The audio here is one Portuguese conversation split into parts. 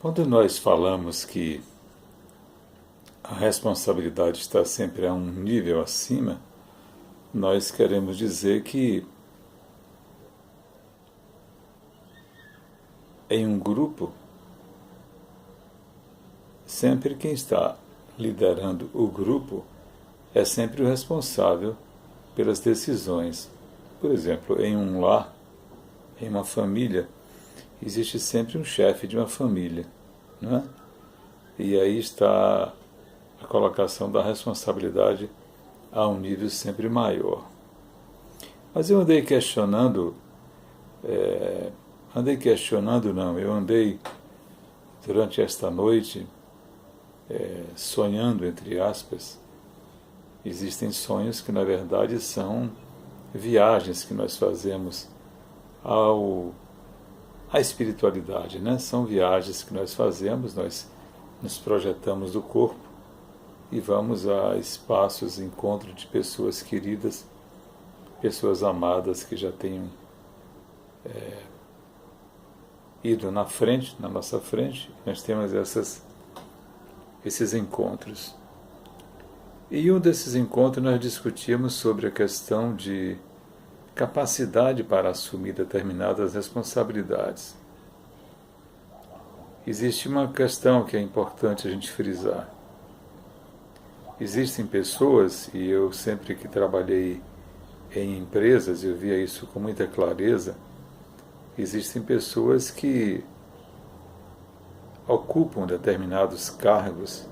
Quando nós falamos que a responsabilidade está sempre a um nível acima, nós queremos dizer que em um grupo, sempre quem está liderando o grupo é sempre o responsável pelas decisões. Por exemplo, em um lar, em uma família, existe sempre um chefe de uma família, não é? E aí está a colocação da responsabilidade a um nível sempre maior. Mas eu andei questionando, eu andei durante esta noite sonhando, entre aspas. Existem sonhos que na verdade são viagens que nós fazemos à espiritualidade, né? São viagens que nós fazemos, nós nos projetamos do corpo e vamos a espaços, encontro de pessoas queridas, pessoas amadas que já tenham ido na frente, na nossa frente. Nós temos esses encontros. E em um desses encontros nós discutimos sobre a questão de capacidade para assumir determinadas responsabilidades. Existe uma questão que é importante a gente frisar. Existem pessoas, e eu sempre que trabalhei em empresas, eu via isso com muita clareza, existem pessoas que ocupam determinados cargos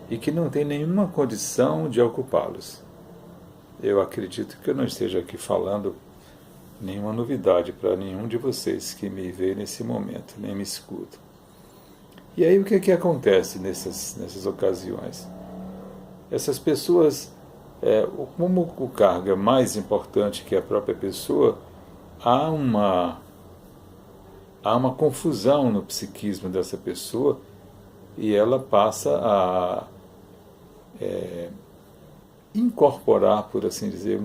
e que não têm nenhuma condição de ocupá-los. Eu acredito que eu não esteja aqui falando nenhuma novidade para nenhum de vocês que me vê nesse momento, nem me escutam. E aí o que acontece nessas ocasiões? Essas pessoas, como o cargo é mais importante que a própria pessoa, há uma confusão no psiquismo dessa pessoa e ela passa a incorporar, por assim dizer,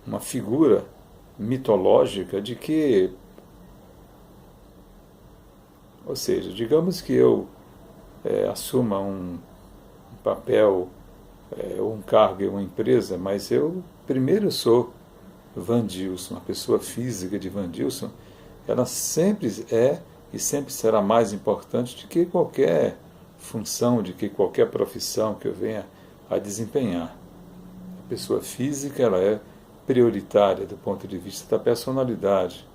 uma figura mitológica de que, ou seja, digamos que eu assuma um papel ou um cargo em uma empresa, mas eu primeiro sou Vandilson, uma pessoa física de Vandilson, ela sempre é e sempre será mais importante do que qualquer função, de que qualquer profissão que eu venha a desempenhar. A pessoa física ela é prioritária do ponto de vista da personalidade,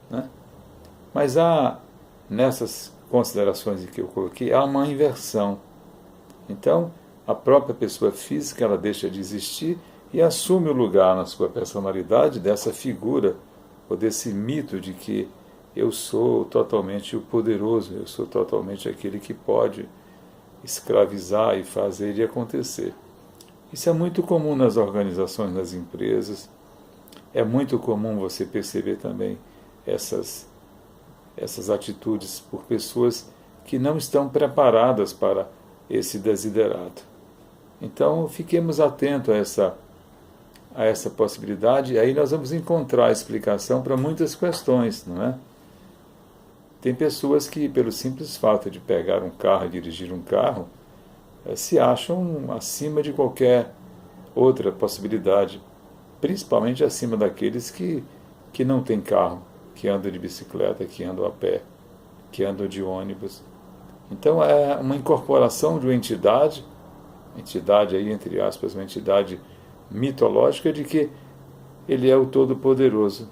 né? Mas nessas considerações que eu coloquei, há uma inversão. Então, a própria pessoa física ela deixa de existir e assume o lugar na sua personalidade dessa figura ou desse mito de que eu sou totalmente o poderoso, eu sou totalmente aquele que pode escravizar e fazer e acontecer. Isso é muito comum nas organizações, nas empresas. É muito comum você perceber também essas atitudes por pessoas que não estão preparadas para esse desiderato. Então, fiquemos atentos a essa possibilidade, e aí nós vamos encontrar a explicação para muitas questões, não é? Tem pessoas que, pelo simples fato de pegar um carro e dirigir um carro, se acham acima de qualquer outra possibilidade, principalmente acima daqueles que não têm carro, que andam de bicicleta, que andam a pé, que andam de ônibus. Então é uma incorporação de uma entidade aí, entre aspas, uma entidade mitológica de que ele é o Todo-Poderoso.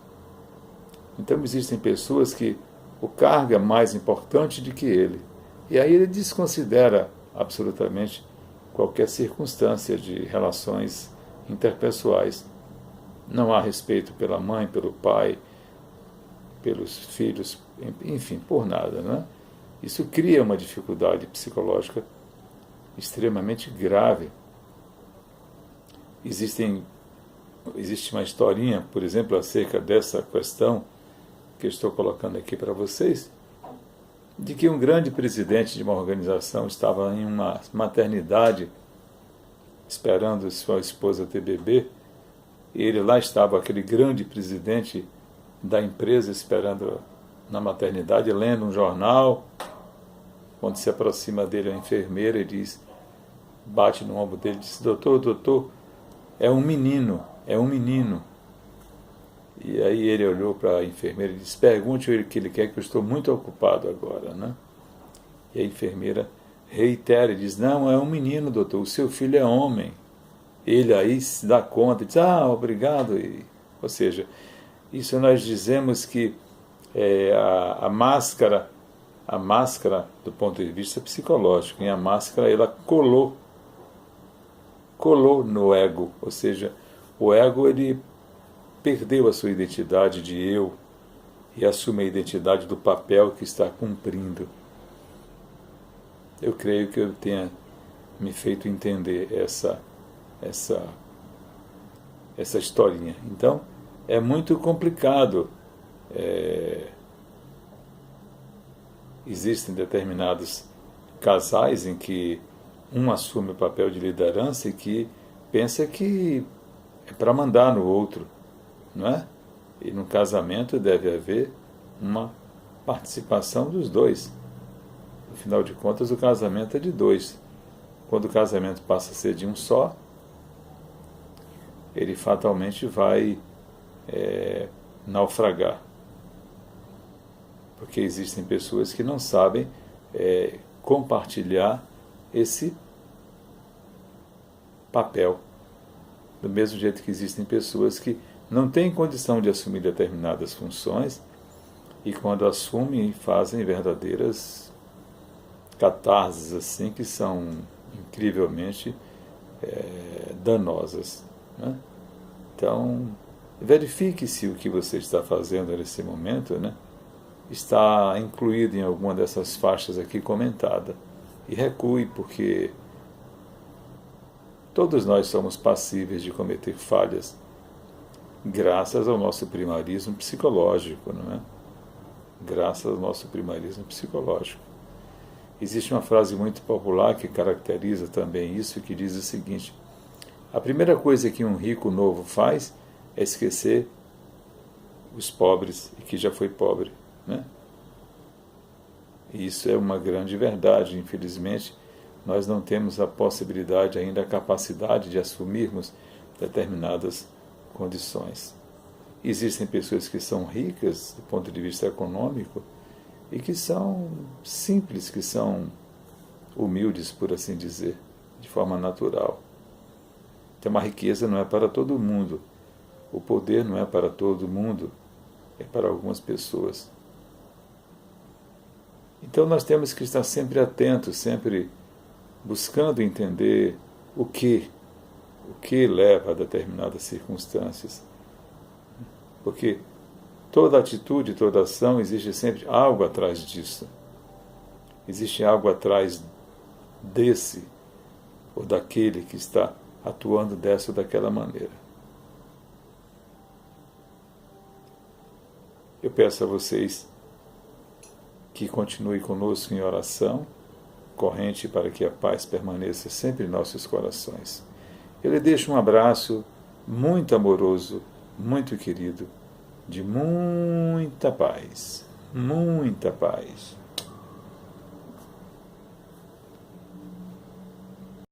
Então existem pessoas que o cargo é mais importante do que ele. E aí ele desconsidera absolutamente qualquer circunstância de relações interpessoais. Não há respeito pela mãe, pelo pai, pelos filhos, enfim, por nada, não é? Isso cria uma dificuldade psicológica extremamente grave. Existe uma historinha, por exemplo, acerca dessa questão que eu estou colocando aqui para vocês, de que um grande presidente de uma organização estava em uma maternidade esperando sua esposa ter bebê, e ele lá estava, aquele grande presidente da empresa, esperando na maternidade, lendo um jornal, Quando se aproxima dele a enfermeira e diz, bate no ombro dele e diz, doutor, doutor, é um menino, é um menino. E aí ele olhou para a enfermeira e disse, pergunte o que ele quer, que eu estou muito ocupado agora, né? E a enfermeira reitera e diz, não, é um menino, doutor, o seu filho é homem. Ele aí se dá conta e diz, obrigado. Ou seja, isso nós dizemos que a máscara do ponto de vista psicológico, e a máscara ela colou no ego, ou seja, o ego ele perdeu a sua identidade de eu e assume a identidade do papel que está cumprindo. Eu creio que eu tenha me feito entender essa historinha. Então, é muito complicado. Existem determinados casais em que um assume o papel de liderança e que pensa que é para mandar no outro, não é? E no casamento deve haver uma participação dos dois. Afinal de contas, o casamento é de dois. Quando o casamento passa a ser de um só, ele fatalmente vai naufragar. Porque existem pessoas que não sabem compartilhar esse papel. Do mesmo jeito que existem pessoas que não têm condição de assumir determinadas funções e quando assumem fazem verdadeiras catarses assim que são incrivelmente danosas, né? Então, verifique se o que você está fazendo nesse momento, né, está incluído em alguma dessas faixas aqui comentada. E recue, porque todos nós somos passíveis de cometer falhas graças ao nosso primarismo psicológico, não é? Graças ao nosso primarismo psicológico. Existe uma frase muito popular que caracteriza também isso, que diz o seguinte: a primeira coisa que um rico novo faz é esquecer os pobres e que já foi pobre, né? E isso é uma grande verdade. Infelizmente, nós não temos a possibilidade ainda, a capacidade de assumirmos determinadas condições. Existem pessoas que são ricas do ponto de vista econômico e que são simples, que são humildes, por assim dizer, de forma natural. Então, a riqueza não é para todo mundo. O poder não é para todo mundo. É para algumas pessoas. Então, nós temos que estar sempre atentos, sempre buscando entender o que leva a determinadas circunstâncias. Porque toda atitude, toda ação, existe sempre algo atrás disso. Existe algo atrás desse ou daquele que está atuando dessa ou daquela maneira. Eu peço a vocês que continuem conosco em oração, corrente para que a paz permaneça sempre em nossos corações. Eu lhe deixo um abraço muito amoroso, muito querido, de muita paz, muita paz.